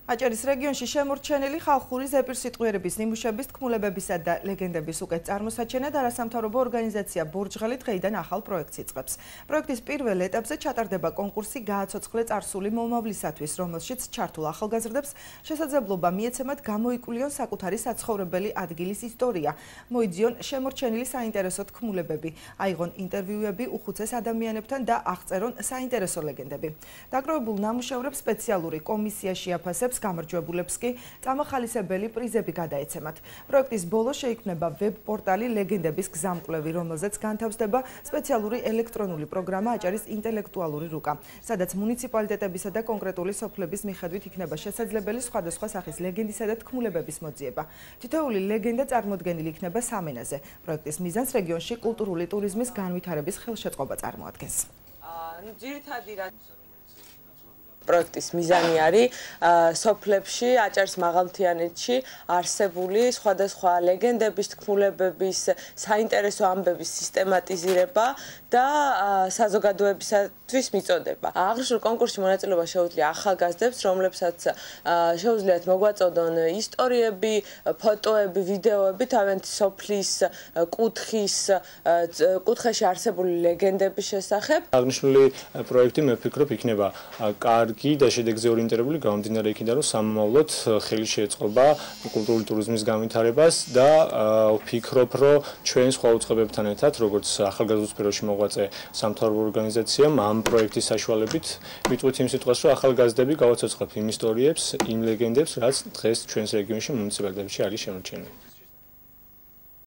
აჭარის რეგიონში შემორჩენილი ხალხური ზეპირსიტყვიერების ნიმუშების, თქმულებებისა და ლეგენდების უკეთ წარმოსაჩენად არასამთავრობო ორგანიზაცია ბორჯღალი დღეიდან ახალ პროექტს იწყებს. პროექტის პირველ ეტაპზე ჩატარდება კონკურსი გააცოცხლე წარსული მომავლისათვის, რომელშიც ჩართულ ახალგაზრდებს შესაძლებლობა მიეცემათ გამოიკულიონ საკუთარი საცხოვრებელი ადგილის ისტორია, მოიძიონ შემორჩენილი საინტერესო თქმულებები, აიღონ ინტერვიუები უხუცეს ადამიანებთან და აღწერონ საინტერესო ლეგენდები. დაგროვებულ ნამუშევრებს სპეციალური კომისია შეაფასებს, გამარჯვებულებს კი წამახალისებელი პრიზები გადაეცემათ. პროექტის ბოლოს შეიქმნება ვებ-პორტალი ლეგენდების გზამკვლევი, რომელზეც განთავსდება სპეციალური ელექტრონული პროგრამა აჭარის ინტელექტუალური რუკა, სადაც მუნიციპალიტეტებისა და კონკრეტული სოფლების მიხედვით იქნება შესაძლებელი სხვადასხვა სახის ლეგენდისა და თქმულებების მოძიება. თითოეული ლეგენდა წარმოდგენილი იქნება სამენაზე. პროექტის მიზანს რეგიონში კულტურული ტურიზმის განვითარების ხელშეწყობა წარმოადგენს. პროექტის მიზანი არის სოფლებში, აჭარის მაღალმთიანეთში არსებული სხვადასხვა ლეგენდების, თქმულებების, საინტერესო ამბების სისტემატიზირება და საზოგადოებისათვის მიწოდება. აღნიშნულ კონკურსში მონაწილეობა შეუძლია ახალგაზრდებს, რომლებსაც შეუძლიათ მოგვაწოდონ ისტორიები, ფოტოები, ვიდეოები თავიანთი სოფლის კუთხეში არსებული ლეგენდების შესახებ. აღნიშნული პროექტი მე ვფიქრობ იქნება კარგი და შედეგზე ორიენტირებული გამომდინარე იქიდან, რომ სამომავლოდ ხელი შეეწყობა კულტურული ტურიზმის განვითარებას და ვფიქრობ, რომ ჩვენ სხვა უწყებებთან ერთად, როგორც ახალგაზრდულ სფეროში მოღვაწე სამთავრობო ორგანიზაციამ, ამ პროექტის საშუალებით ვიტყვით იმ სიტყვას, რომ ახალგაზრდები გავაცოცხლებთ იმ ისტორიებს, იმ ლეგენდებს, რაც დღეს ჩვენს რეგიონში მუნიციპალიტეტებში არის შემორჩენილი.